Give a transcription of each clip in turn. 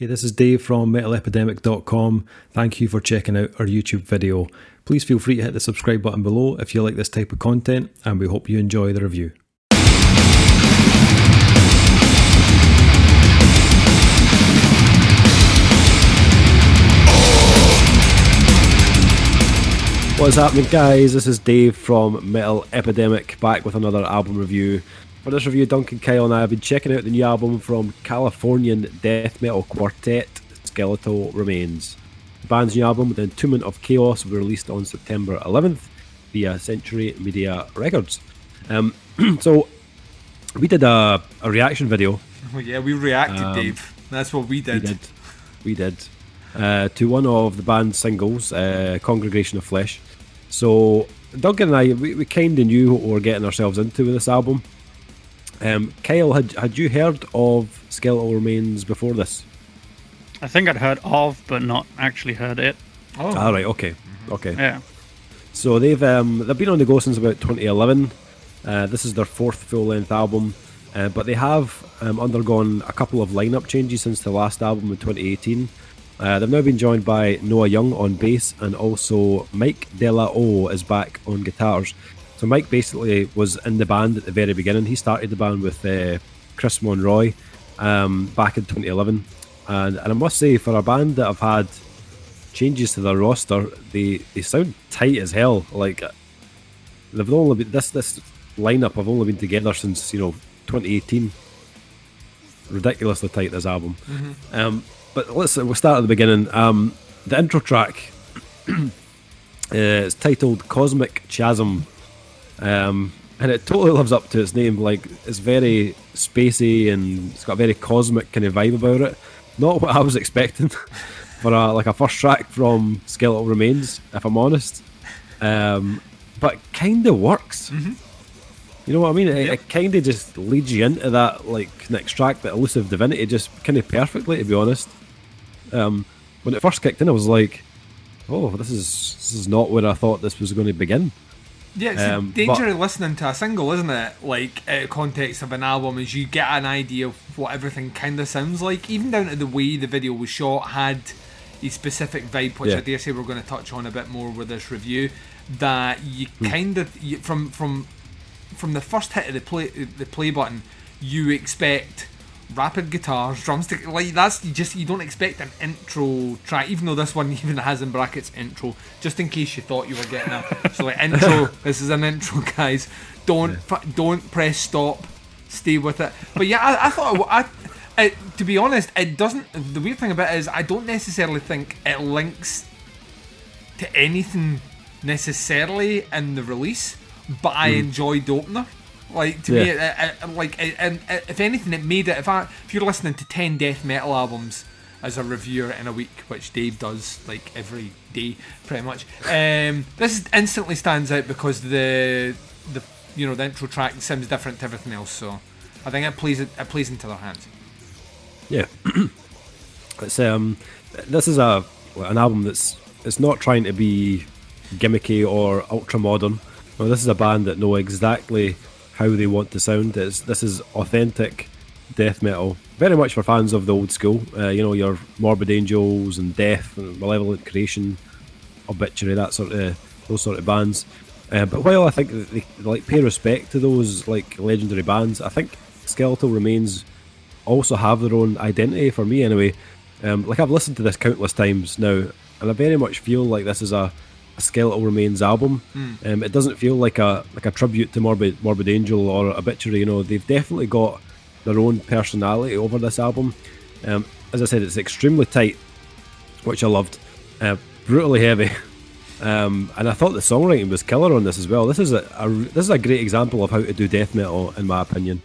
Hey, this is Dave from metalepidemic.com. Thank you for checking out our YouTube video. Please feel free to hit the subscribe button below if you like this type of content, and we hope you enjoy the review. What's happening, guys? This is Dave from Metal Epidemic, back with another album review. For this review, Duncan Kyle and I have been checking out the new album from Californian death metal quartet Skeletal Remains. The band's new album, The Entombment of Chaos, will be released on September 11th via Century Media Records. So we did a reaction video. Oh yeah, we reacted, Dave. That's what we did. We did. To one of the band's singles, Congregation of Flesh. So Duncan and I, we kind of knew what we were getting ourselves into with this album. Kyle, had you heard of Skeletal Remains before this? I think I'd heard of, but not actually heard it. Oh, right, okay. Yeah. So they've been on the go since about 2011. This is their fourth full-length album, but they have undergone a couple of lineup changes since the last album in 2018. They've now been joined by Noah Young on bass, and also Mike Della O is back on guitars. So Mike basically was in the band at the very beginning. He started the band with Chris Monroy back in 2011. And I must say, for a band that have had changes to their roster, they sound tight as hell. Like, they've only been, this lineup have only been together since 2018. Ridiculously tight, this album. Mm-hmm. But we'll start at the beginning. The intro track is titled Cosmic Chasm. And it totally lives up to its name. Like, it's very spacey and it's got a very cosmic kind of vibe about it. Not what I was expecting for a first track from Skeletal Remains, if I'm honest. But kind of works. Mm-hmm. You know what I mean? It kind of just leads you into that next track, that elusive divinity, just kind of perfectly, to be honest. When it first kicked in, I was like, "Oh, this is not where I thought this was going to begin." Yeah, it's the danger of listening to a single, isn't it? Like, out of context of an album, is you get an idea of what everything kind of sounds like. Even down to the way the video was shot had a specific vibe, which I dare say we're going to touch on a bit more with this review. That you kind of from the first hit of the play button, you expect rapid guitars, drumstick, like that's you don't expect an intro track, even though this one even has in brackets intro, just in case you thought you were getting a so intro. This is an intro, guys. Don't press stop. Stay with it. But yeah, I thought to be honest, it doesn't. The weird thing about it is I don't necessarily think it links to anything necessarily in the release, but I enjoyed the opener. Like, to me, if anything, it made it. If you're listening to 10 death metal albums as a reviewer in a week, which Dave does like every day, pretty much, this instantly stands out because the intro track seems different to everything else. So I think it plays into their hands. Yeah, it's this is an album it's not trying to be gimmicky or ultra modern. Well, this is a band that know exactly how they want to sound. This is authentic death metal, very much for fans of the old school. Your Morbid Angels and Death and Malevolent, Creation, Obituary, those sort of bands. But while I think they pay respect to those legendary bands, I think Skeletal Remains also have their own identity, for me anyway. I've listened to this countless times now, and I very much feel like this is a Skeletal Remains album. It doesn't feel like a tribute to Morbid Angel or Obituary. They've definitely got their own personality over this album. As I said, it's extremely tight, which I loved. Brutally heavy, and I thought the songwriting was killer on this as well. This is a great example of how to do death metal, in my opinion.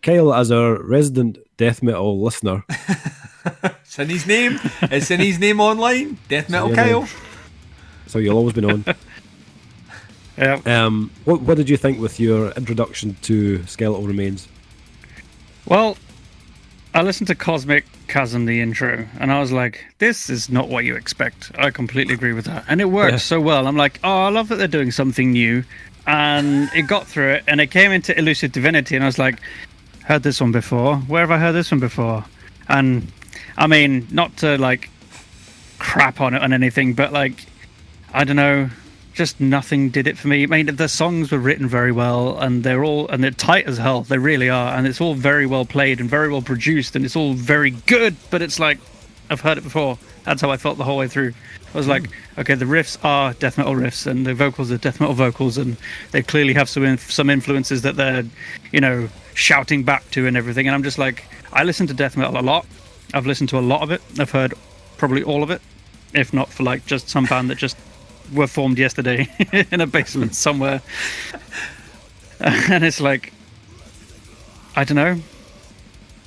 Kyle, as our resident death metal listener, it's in his name. It's in his name online. Death Metal Kyle. So you'll always be known. Yeah. What did you think with your introduction to Skeletal Remains? Well, I listened to Cosmic Chasm, the intro, and I was like, this is not what you expect. I completely agree with that. And it works so well. I'm like, oh, I love that they're doing something new. And it got through it, and it came into Elusive Divinity, and I was like, heard this one before. Where have I heard this one before? And I mean, not to like crap on it on anything, but like, I don't know, just nothing did it for me. I mean, the songs were written very well, and they're tight as hell. They really are, and it's all very well played and very well produced, and it's all very good. But it's like, I've heard it before. That's how I felt the whole way through. I was like, okay, the riffs are death metal riffs, and the vocals are death metal vocals, and they clearly have some influences that they're, shouting back to and everything. And I'm just like, I listen to death metal a lot. I've listened to a lot of it. I've heard probably all of it, if not for like just some band that just were formed yesterday in a basement somewhere. And it's like, I don't know.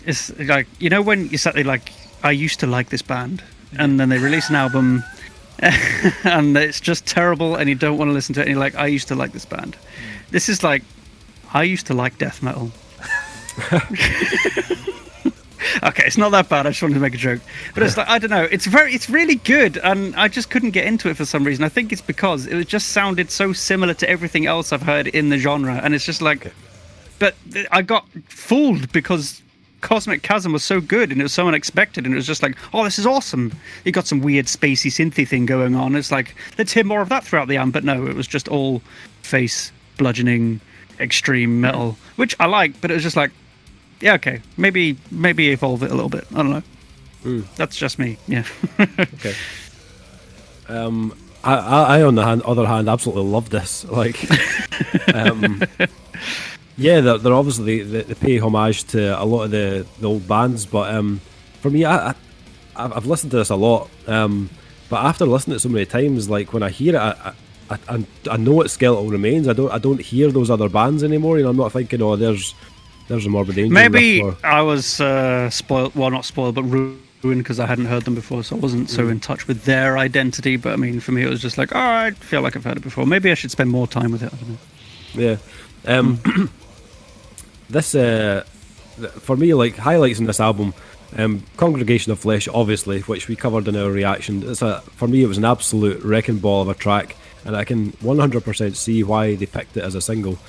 It's like, when you sat there like, I used to like this band, and then they release an album and it's just terrible, and you don't want to listen to it, and you're like, I used to like this band. This is like, I used to like death metal. Okay, it's not that bad. I just wanted to make a joke, but it's like, I don't know. It's really good, and I just couldn't get into it for some reason. I think it's because it just sounded so similar to everything else I've heard in the genre, and it's just like, but I got fooled because Cosmic Chasm was so good, and it was so unexpected, and it was just like, oh, this is awesome. You got some weird spacey synthy thing going on. It's like, let's hear more of that throughout the album. But no, it was just all face bludgeoning, extreme metal, which I like, but it was just like, yeah, okay, maybe evolve it a little bit. I don't know. That's just me. Yeah. Okay. I on the other hand absolutely love this. Like, yeah, they're obviously they pay homage to a lot of the old bands, but for me, I've listened to this a lot. But after listening to it so many times, like when I hear it, I know it's Skeletal Remains. I don't hear those other bands anymore. I'm not thinking, oh, there's a Morbid Angel. Maybe I was spoiled. Well, not spoiled, but ruined because I hadn't heard them before, so I wasn't so in touch with their identity. But I mean, for me, it was just like, oh, I feel like I've heard it before. Maybe I should spend more time with it. I don't know. Yeah. This, for me, like highlights in this album, Congregation of Flesh, obviously, which we covered in our reaction. For me, it was an absolute wrecking ball of a track, and I can 100% see why they picked it as a single.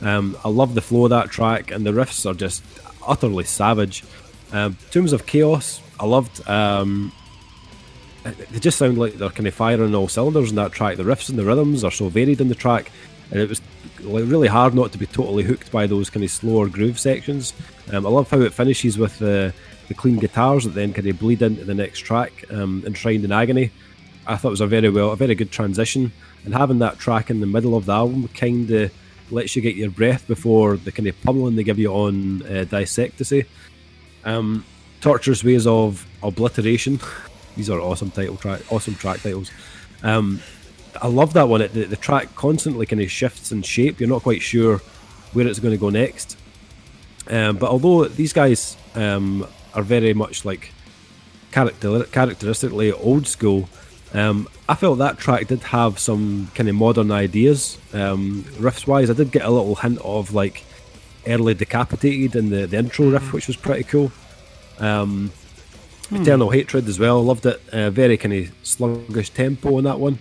I love the flow of that track, and the riffs are just utterly savage. Tombs of Chaos, I loved. They just sound like they're kind of firing on all cylinders in that track. The riffs and the rhythms are so varied in the track, and it was like really hard not to be totally hooked by those kind of slower groove sections. I love how it finishes with the clean guitars that then kind of bleed into the next track, Enshrined in Agony. I thought it was a very good transition, and having that track in the middle of the album kind of lets you get your breath before the kind of pummeling they give you on Dissectacy. Torturous Ways of Obliteration. These are awesome track titles. I love that one. The track constantly kind of shifts in shape. You're not quite sure where it's going to go next. But although these guys are very much like characteristically old school, I felt that track did have some kind of modern ideas. Riffs wise, I did get a little hint of like early Decapitated in the intro riff, which was pretty cool. Eternal Hatred as well, loved it. Very kind of sluggish tempo on that one.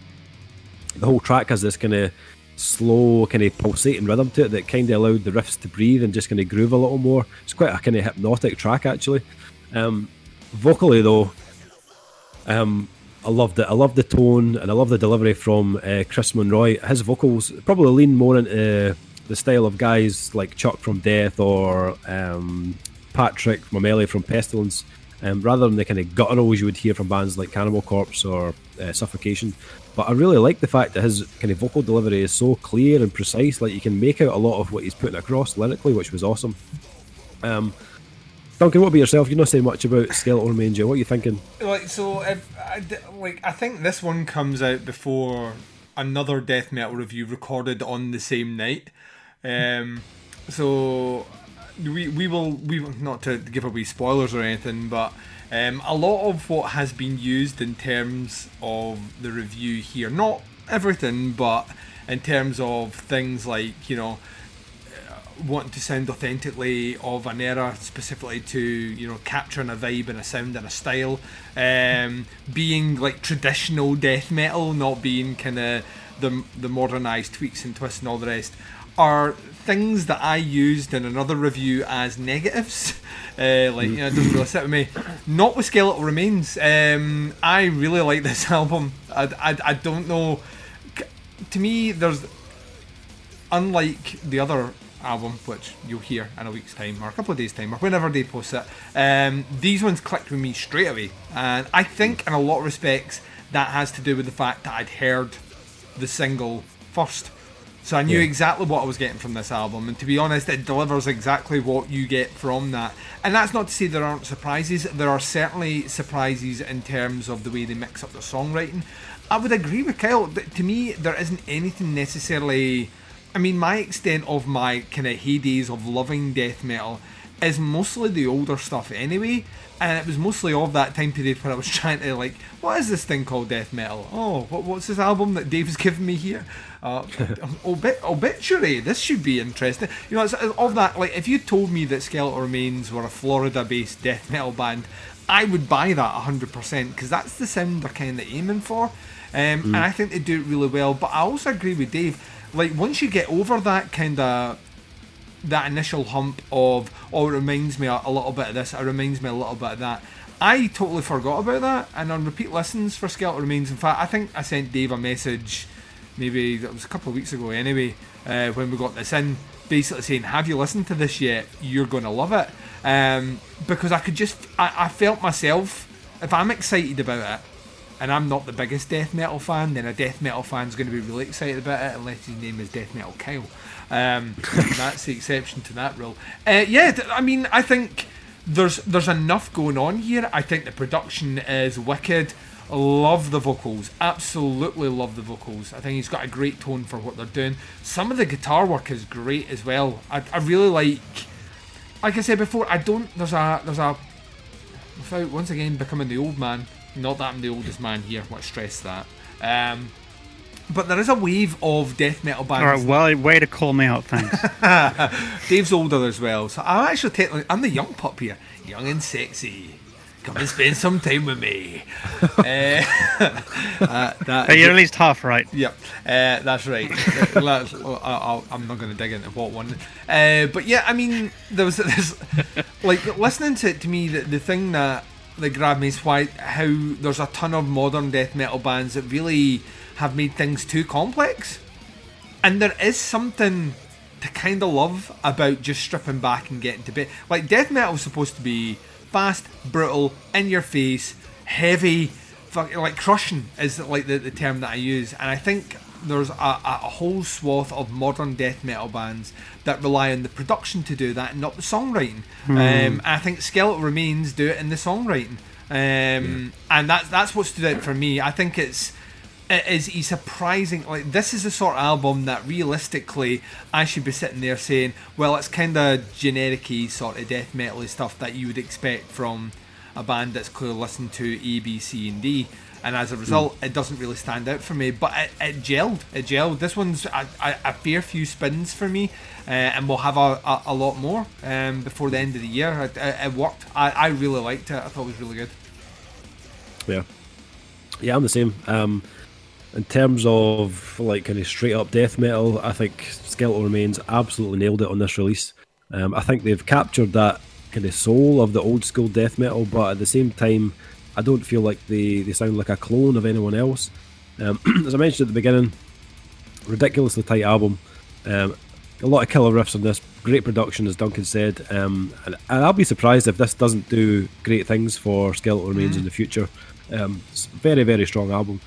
The whole track has this kind of slow, kind of pulsating rhythm to it that kind of allowed the riffs to breathe and just kind of groove a little more. It's quite a kind of hypnotic track, actually. Vocally, though, I loved it. I loved the tone and I love the delivery from Chris Monroy. His vocals probably lean more into the style of guys like Chuck from Death or Patrick Mameli from Pestilence, rather than the kind of gutturals you would hear from bands like Cannibal Corpse or Suffocation. But I really like the fact that his kind of vocal delivery is so clear and precise. Like you can make out a lot of what he's putting across lyrically, which was awesome. Duncan, what about yourself? You're not saying much about Skeletal Remains. What are you thinking? I think this one comes out before another death metal review recorded on the same night. So we will not to give away spoilers or anything, but a lot of what has been used in terms of the review here, not everything, but in terms of things like, wanting to sound authentically of an era, specifically to capturing a vibe and a sound and a style, being like traditional death metal, not being kind of the modernized tweaks and twists and all the rest, are things that I used in another review as negatives. It doesn't really sit with me. Not with Skeletal Remains. I really like this album. I don't know. To me, there's, unlike the other album, which you'll hear in a week's time or a couple of days' time or whenever they post it, these ones clicked with me straight away, and I think in a lot of respects that has to do with the fact that I'd heard the single first, so I knew exactly what I was getting from this album, and to be honest, it delivers exactly what you get from that. And that's not to say there aren't surprises. There are certainly surprises in terms of the way they mix up the songwriting. I would agree with Kyle that to me there isn't anything necessarily. I mean, my extent of my kind of heydays of loving death metal is mostly the older stuff anyway, and it was mostly of that time period where I was trying to what is this thing called death metal? Oh, what's this album that Dave's given me here? Obituary, this should be interesting. It's of that, if you told me that Skeletal Remains were a Florida-based death metal band, I would buy that 100%, because that's the sound they're kind of aiming for, and I think they do it really well. But I also agree with Dave, once you get over that kind of that initial hump of, it reminds me a little bit of this, it reminds me a little bit of that, I totally forgot about that. And on repeat listens for Skeletal Remains, in fact, I think I sent Dave a message, maybe it was a couple of weeks ago anyway, when we got this in, basically saying, have you listened to this yet? You're going to love it. Because I felt myself, if I'm excited about it, and I'm not the biggest death metal fan, then a death metal fan's going to be really excited about it, unless his name is Death Metal Kyle. That's the exception to that rule. I mean, I think there's enough going on here. I think the production is wicked. Love the vocals. Absolutely love the vocals. I think he's got a great tone for what they're doing. Some of the guitar work is great as well. I really like I said before, there's a without once again becoming the old man. Not that I'm the oldest man here, I want to stress that. But there is a wave of death metal bands. Alright, well, way to call me out, thanks. Dave's older as well, so I'm actually I'm the young pup here. Young and sexy. Come and spend some time with me. You're at least half right. Yep, that's right. I'm not going to dig into what one. But yeah, I mean, there's listening to me, the thing that grabbed me is how there's a ton of modern death metal bands that really have made things too complex, and there is something to kind of love about just stripping back and getting to bit. Death metal is supposed to be fast, brutal, in your face, heavy, crushing is the term that I use, and I think there's a whole swath of modern death metal bands that rely on the production to do that and not the songwriting. And I think Skeletal Remains do it in the songwriting, and that's what stood out for me. I think it is surprising. This is the sort of album that realistically I should be sitting there saying, well, it's kind of generic-y sort of death metal-y stuff that you would expect from a band that's clearly listened to A, B, C and D, and as a result it doesn't really stand out for me, but it gelled. This one's a fair few spins for me, and we'll have a lot more before the end of the year. It worked. I really liked it. I thought it was really good. Yeah, I'm the same. In terms of kind of straight up death metal, I think Skeletal Remains absolutely nailed it on this release. I think they've captured that kind of soul of the old school death metal, but at the same time I don't feel like they sound like a clone of anyone else. As I mentioned at the beginning, ridiculously tight album, a lot of killer riffs on this, great production as Duncan said, and I'll be surprised if this doesn't do great things for Skeletal Remains in the future. It's a very, very strong album.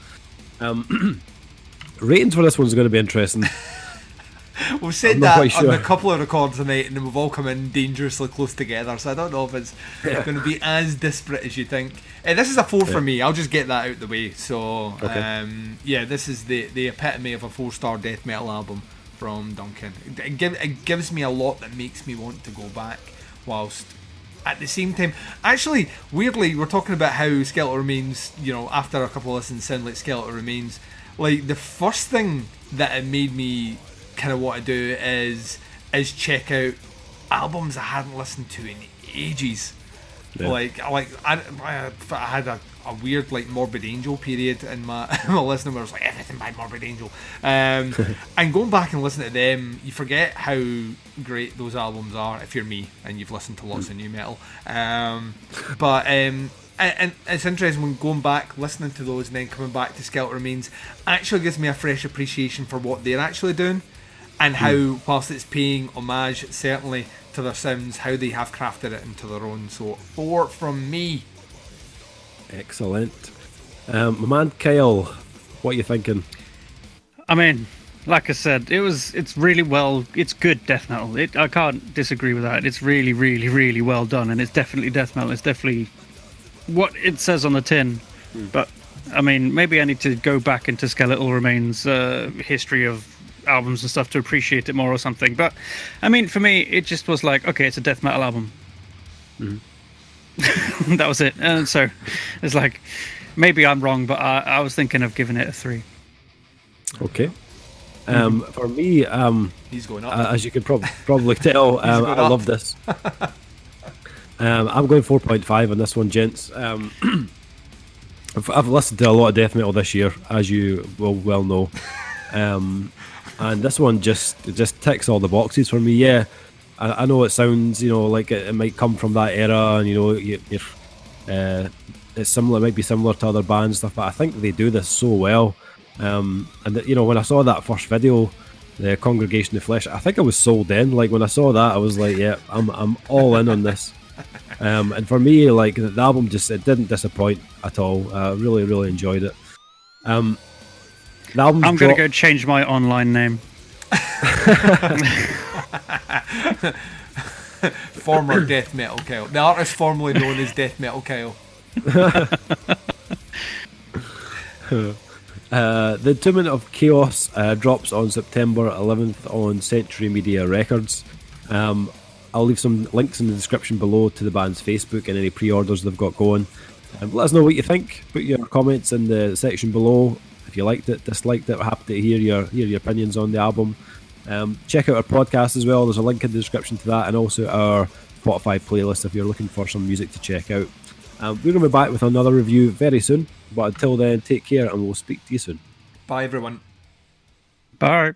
Ratings for this one's going to be interesting. We've said that on a couple of records tonight, and we've all come in dangerously close together, so I don't know if it's going to be as disparate as you think. This is a 4 for me. I'll just get that out the way. So this is the epitome of a 4-star death metal album from Duncan. It gives me a lot that makes me want to go back, whilst at the same time, actually, weirdly, we're talking about how Skeletal Remains, after a couple of listens, sound like Skeletal Remains. The first thing that it made me kind of want to do is is check out albums I hadn't listened to in ages. Yeah. Like I had a weird like Morbid Angel period in my listening where I was like everything by Morbid Angel, and going back and listening to them, you forget how great those albums are if you're me and you've listened to lots of new metal. But and it's interesting when going back listening to those and then coming back to Skeletal Remains actually gives me a fresh appreciation for what they're actually doing, and how whilst it's paying homage certainly to their sounds, how they have crafted it into their own. So 4 from me. Excellent. My man Kyle, what are you thinking? I mean, like I said, it's really well, it's good death metal. I can't disagree with that. It's really, really, really well done, and it's definitely death metal. It's definitely what it says on the tin. But I mean, maybe I need to go back into Skeletal Remains history of albums and stuff to appreciate it more or something. But I mean, for me, it just was like, okay, it's a death metal album. That was it. And so it's like, maybe I'm wrong, but I was thinking of giving it a 3. Okay. For me, he's going up. As you could probably tell, I love this. I'm going 4.5 on this one, gents. I've listened to a lot of death metal this year, as you will well know. And this one just ticks all the boxes for me. Yeah, I know it sounds, like it might come from that era, and it's similar, it might be similar to other bands and stuff, but I think they do this so well. And when I saw that first video, the Congregation of Flesh, I think I was sold in. Like when I saw that, I was like, yeah, I'm all in on this. And for me, like the album it didn't disappoint at all. I really, really enjoyed it. I'm going to go change my online name. Former Death Metal Kyle. The artist formerly known as Death Metal Kyle. The Entombment of Chaos drops on September 11th on Century Media Records. I'll leave some links in the description below to the band's Facebook and any pre-orders they've got going. Let us know what you think. Put your comments in the section below. If you liked it, disliked it, we're happy to hear your opinions on the album. Check out our podcast as well. There's a link in the description to that, and also our Spotify playlist if you're looking for some music to check out. We're going to be back with another review very soon, but until then, take care and we'll speak to you soon. Bye everyone. Bye.